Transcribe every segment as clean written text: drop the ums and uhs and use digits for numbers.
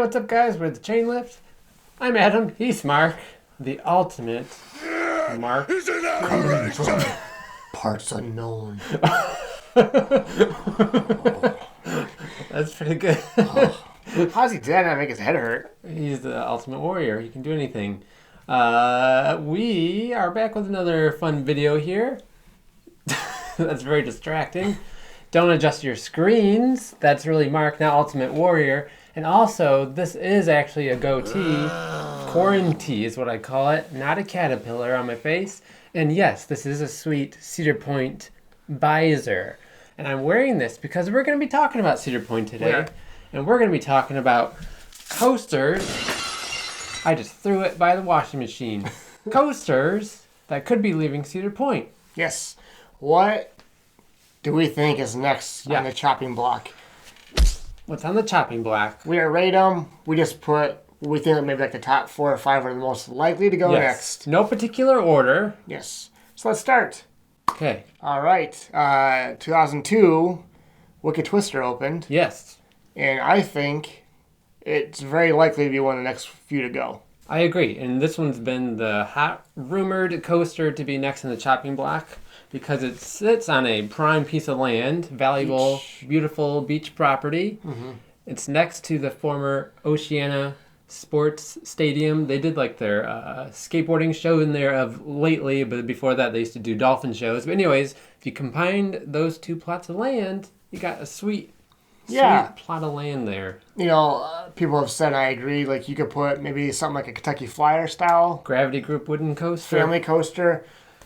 what's up, guys? We're the Chain Lift. I'm Adam. He's Mark. The ultimate Mark. Coming from parts unknown. That's pretty good. How's he dead? Not make his head hurt. He's the ultimate warrior. He can do anything. We are back with another fun video here. That's very distracting. Don't adjust your screens. That's really Mark, now Ultimate Warrior. And also, this is actually a goatee. Quarantine is what I call it. Not a caterpillar on my face. And yes, this is a sweet Cedar Point visor. And I'm wearing this because we're going to be talking about Cedar Point today. Yeah. And we're going to be talking about coasters. I just threw it by the washing machine. Coasters that could be leaving Cedar Point. Yes. What do we think is next on the chopping block? What's on the chopping block? We didn't rate them. We just put, we think that maybe like the top 4 or 5 are the most likely to go next. No particular order. Yes. So let's start. Okay. All right. 2002, Wicked Twister opened. Yes. And I think it's very likely to be one of the next few to go. I agree. And this one's been the hot rumored coaster to be next in the chopping block because it sits on a prime piece of land, valuable, beautiful beach property. Mm-hmm. It's next to the former Oceana Sports Stadium. They did like their skateboarding show in there of lately, but before that they used to do dolphin shows. But anyways, if you combined those two plots of land, you got a sweet plot of land there. You know, people have said, I agree, like you could put maybe something like a Kentucky Flyer style Gravity Group wooden coaster. Family coaster.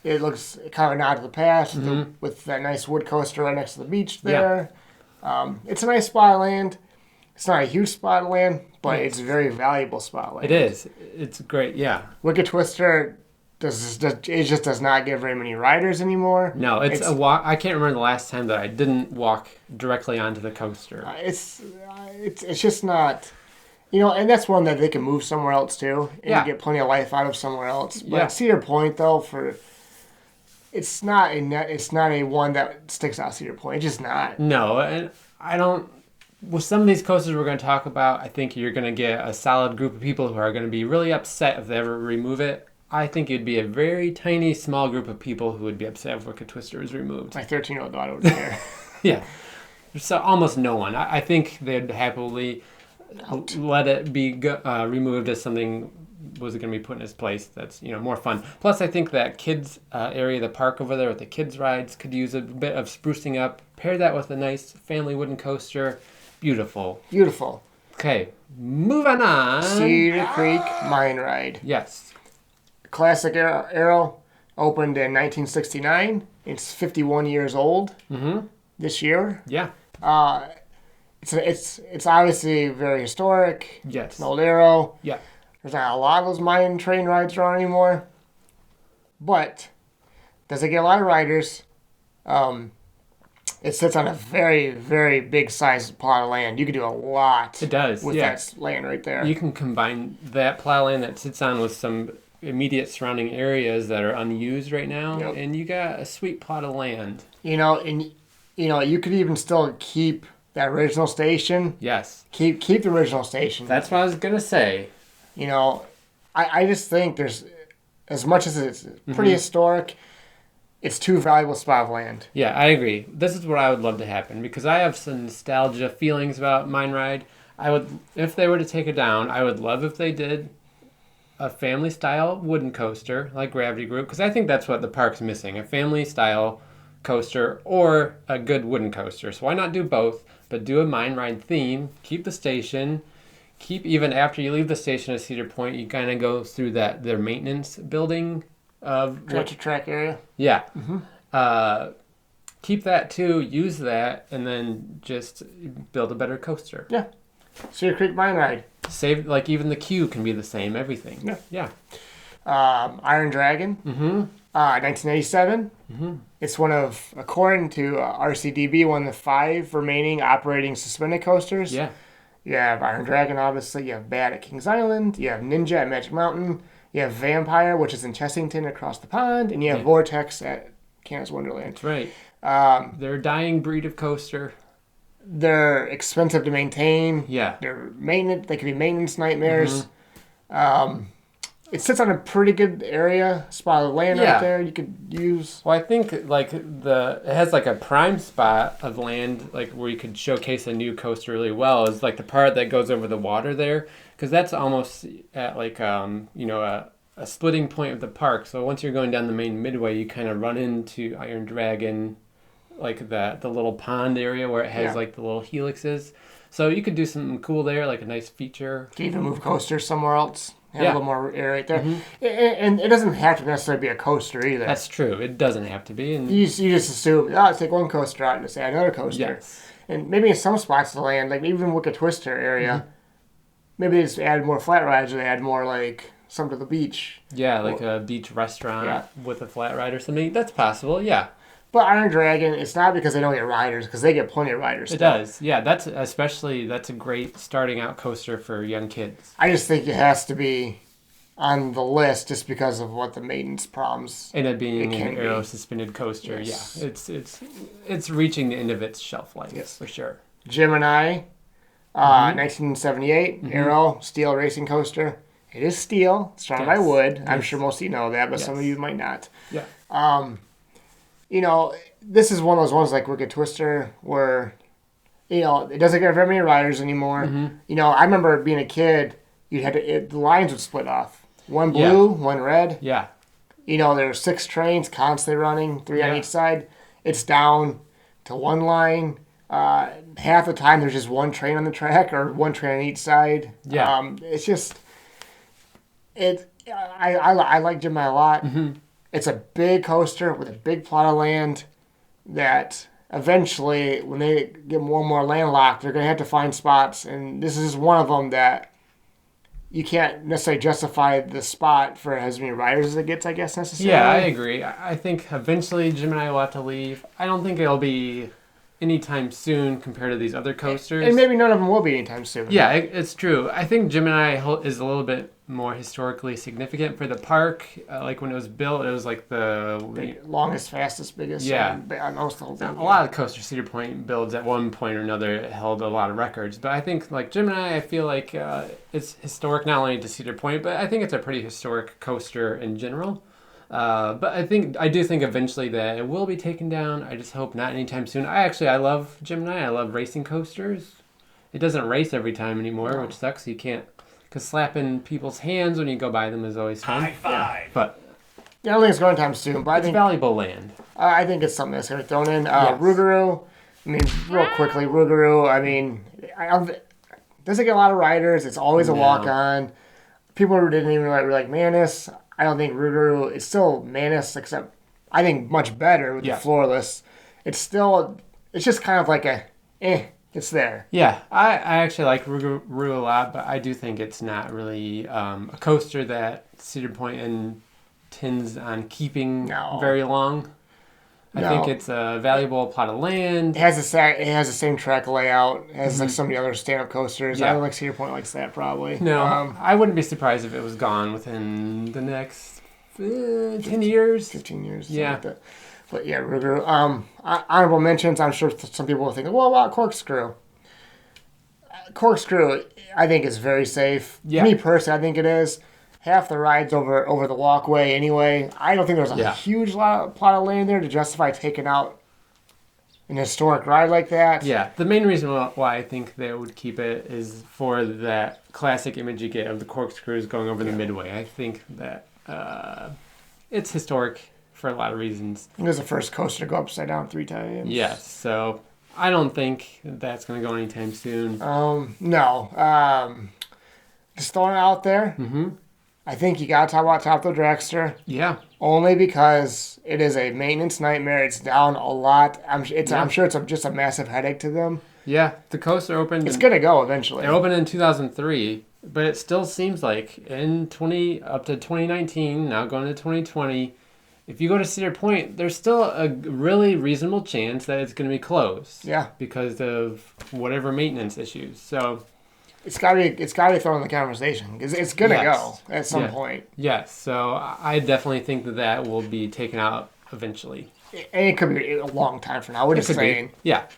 It looks kind of a nod to the past with that nice wood coaster right next to the beach there. Yeah. It's a nice spot of land. It's not a huge spot of land, but it's a very valuable spot of land. It is. It's great, yeah. Wicked Twister just does not get very many riders anymore. No, it's a walk. I can't remember the last time that I didn't walk directly onto the coaster. It's just not, you know, and that's one that they can move somewhere else too, and get plenty of life out of somewhere else. But Cedar Point though, it's not a one that sticks out Cedar Point. It's just not. No, and I don't. With some of these coasters we're going to talk about, I think you're going to get a solid group of people who are going to be really upset if they ever remove it. I think it'd be a very tiny, small group of people who would be upset if Wicked Twister is removed. My 13-year-old daughter would care. Yeah. There's almost no one. I think they'd happily let it be removed as something was going to be put in its place that's, you know, more fun. Plus, I think that kids area, the park over there with the kids rides, could use a bit of sprucing up. Pair that with a nice family wooden coaster. Beautiful. Beautiful. Okay, moving on. Cedar Creek Mine Ride. Yes. Classic Arrow opened in 1969. It's 51 years old this year. Yeah. It's obviously very historic. Yes. It's an old Arrow. Yeah. There's not a lot of those mine train rides around anymore. But does it get a lot of riders? It sits on a very, very big sized plot of land. You could do a lot. It does. With that land right there. You can combine that plot of land that sits on with some immediate surrounding areas that are unused right now, and you got a sweet plot of land. You know, and you could even still keep that original station. Yes. Keep the original station. That's what I was gonna say. You know, I just think there's, as much as it's pretty historic, it's too valuable spot of land. Yeah, I agree. This is what I would love to happen because I have some nostalgia feelings about Mine Ride. I would, if they were to take it down, I would love if they did a family-style wooden coaster like Gravity Group because I think that's what the park's missing, a family-style coaster or a good wooden coaster. So why not do both, but do a Mine Ride theme, keep the station, keep even after you leave the station at Cedar Point, you kind of go through their maintenance building of track area. Yeah. Keep that too, use that, and then just build a better coaster. Yeah. Cedar Creek Mine Ride. Save, like, even the queue can be the same, everything. Yeah. Iron Dragon. 1987. It's one of, according to RCDB, one of the 5 remaining operating suspended coasters. Yeah. You have Iron Dragon, obviously. You have Bad at Kings Island. You have Ninja at Magic Mountain. You have Vampire, which is in Chessington across the pond. And you have Vortex at Canada's Wonderland. That's right. They're a dying breed of coaster. they're expensive to maintain. Yeah. They're maintenance. They can be maintenance nightmares. It sits on a pretty good spot of land right there you could use. Well, I think like it has like a prime spot of land like where you could showcase a new coaster really well is like the part that goes over the water there, because that's almost at like a splitting point of the park. So once you're going down the main midway, you kind of run into Iron Dragon, like the little pond area where it has like the little helixes. So you could do something cool there, like a nice feature. You can even move coasters somewhere else. Have a little more air right there. And it doesn't have to necessarily be a coaster either. That's true. It doesn't have to be. And you just assume, let's take one coaster out and just add another coaster. Yes. And maybe in some spots of the land, like even Wicked Twister area, maybe they just add more flat rides or they add more like some to the beach. Yeah, like a beach restaurant with a flat ride or something. That's possible, yeah. But Iron Dragon, it's not because they don't get riders, because they get plenty of riders. It does, yeah. That's a great starting out coaster for young kids. I just think it has to be on the list just because of what the maintenance problems. And it being an aero suspended coaster, yeah. It's reaching the end of its shelf life, for sure. Gemini, 1978, aero steel racing coaster. It is steel, surrounded by wood. I'm sure most of you know that, but some of you might not. Yeah. This is one of those ones like Wicked Twister where, it doesn't get very many riders anymore. I remember being a kid, the lines would split off. One blue, one red. Yeah. There were 6 trains constantly running, 3 on each side. It's down to one line. Half the time there's just one train on the track or one train on each side. Yeah. It's just, I like Gemini a lot. It's a big coaster with a big plot of land that eventually, when they get more and more landlocked, they're going to have to find spots. And this is one of them that you can't necessarily justify the spot for as many riders as it gets, I guess, necessarily. Yeah, I agree. I think eventually Gemini will have to leave. I don't think it'll be anytime soon compared to these other coasters. And maybe none of them will be anytime soon. Yeah, it's true. I think Gemini is a little bit more historically significant for the park. Like when it was built, it was like the longest, fastest, biggest. Yeah. Almost the whole thing. A lot of coaster Cedar Point builds at one point or another held a lot of records. But I think like Gemini, I feel like it's historic not only to Cedar Point, but I think it's a pretty historic coaster in general. But I do think eventually that it will be taken down. I just hope not anytime soon. I love Gemini. I love racing coasters. It doesn't race every time anymore, which sucks. You can't, because slapping people's hands when you go by them is always fun. High five. Yeah. But I don't think it's going anytime soon. But it's valuable land. I think it's something that's going to be thrown in. Ruru. I mean, real quickly, Ruru. I mean, doesn't get a lot of riders. It's always a walk-on. People who didn't even were like Manus. I don't think Ruru. It's still Manus, except I think much better with the floorless. It's just kind of like it's there. Yeah, I actually like Ruru a lot, but I do think it's not really a coaster that Cedar Point intends on keeping very long. I think it's a valuable plot of land. It has the same track layout as like some of the other stand-up coasters. I don't think Cedar Point likes that probably. No, I wouldn't be surprised if it was gone within the next 10 years. 15 years. Yeah. Like that. But yeah, Ruru. Honorable mentions. I'm sure some people will think, well, about Corkscrew. Corkscrew, I think, is very safe. Yeah. Me personally, I think it is. Half the ride's over the walkway anyway. I don't think there's a huge plot of land there to justify taking out an historic ride like that. Yeah, the main reason why I think they would keep it is for that classic image you get of the corkscrews going over the midway. I think that it's historic for a lot of reasons. It was the first coaster to go upside down 3 times. Yes, so I don't think that's going to go anytime soon. No. Just throwing it out there. Mm-hmm. I think you got to talk about Top Thrill Dragster. Yeah. Only because it is a maintenance nightmare. It's down a lot. I'm sure it's just a massive headache to them. Yeah. The coaster opened. It's going to go eventually. It opened in 2003, but it still seems like up to 2019, now going to 2020, if you go to Cedar Point, there's still a really reasonable chance that it's going to be closed. Yeah. Because of whatever maintenance issues. So It's got to be thrown in the conversation because it's going to go at some point. Yes, so I definitely think that will be taken out eventually. And it could be a long time from now. We're just saying. Yeah.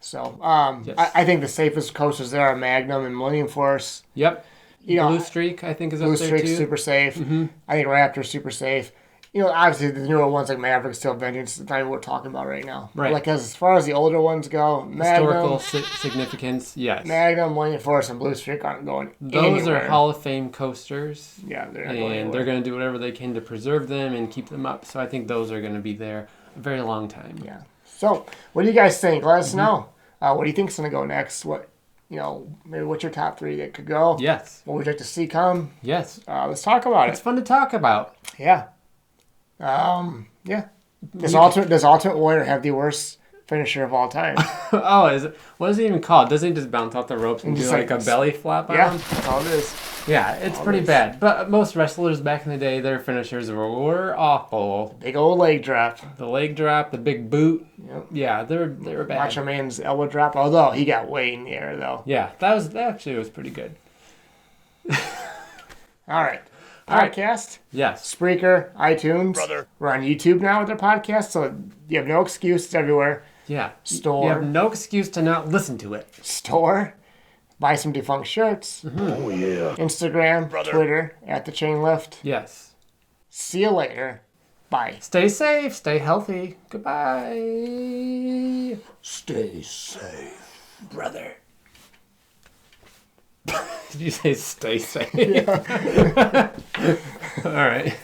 So, Yes. I think the safest coasters there are Magnum and Millennium Force. Yep. You know, Blue Streak, I think, is Blue up there Streak's too. super safe. Mm-hmm. I think Raptor's super safe. You know, obviously the newer ones like Maverick, Steel Vengeance, that's not even what we're talking about right now. Right. Like as far as the older ones go, Historical Magnum, significance, yes. Magnum, Millennium Force, and Blue Streak aren't going Those anywhere. are Hall of Fame coasters. Yeah, they're not going And anywhere. they're going to do whatever they can to preserve them and keep them up. So I think those are going to be there a very long time. Yeah. So, what do you guys think? Let us know. What do you think's going to go next? Maybe what's your top 3 that could go? Yes. What would you like to see come? Yes. Let's talk about It's fun to talk about. it. Yeah. Yeah. Does Ultimate Warrior have the worst finisher of all time? Oh, what is it even called? Doesn't he just bounce off the ropes and do just like a belly flap on Yeah, him? that's all it is. Yeah, it's pretty bad. But most wrestlers back in the day, their finishers were awful. Big old leg drop. The leg drop, the big boot. Yep. Yeah, they were bad. Macho Man's elbow drop, although he got way in the air, though. Yeah, that actually was pretty good. All right. All right. Podcast. Yes. Spreaker, iTunes. Brother. We're on YouTube now with our podcast, so you have no excuse. It's everywhere. Yeah. Store. You have no excuse to not listen to it. Store. Buy some Defunct shirts. Oh, yeah. Instagram, Brother. Twitter, at the chain lift. Yes. See you later. Bye. Stay safe. Stay healthy. Goodbye. Stay safe, brother. Did you say stay safe? Yeah. All right.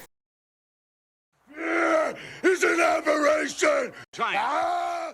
It's an aberration! Ah!